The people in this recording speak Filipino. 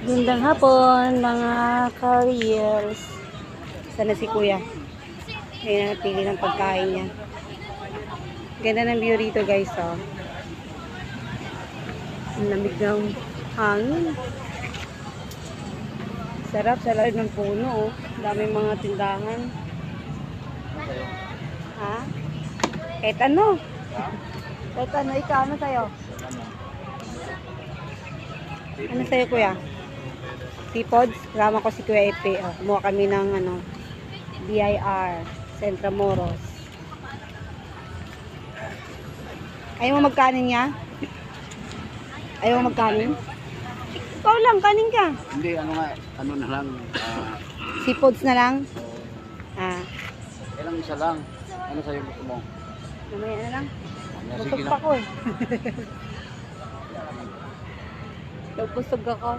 Gandang hapon, mga careers. Sana si kuya. Ayun na napili ng pagkain niya. Ganda ng view rito guys, oh. Ang lamig ng hangin. Sarap sa loob ng puno, oh. Daming mga tindahan. Ha? Kahit ano? Kahit ano, ikaw, ano sa'yo? Ano sa'yo, kuya? Seafoods? Kasama ko si Kuya Epe. Oh, kumuha kami ng ano, BIR, Centramoros. Ayaw mo magkanin niya? Ayaw mo magkanin? Ikaw lang, kanin ka. Hindi, ano nga, ano na lang. Seafoods na lang? Ah, Ilang isa lang. Ano sa'yo gusto mo? mamaya na lang. Sige Busog na. pa ko eh. Busog ako.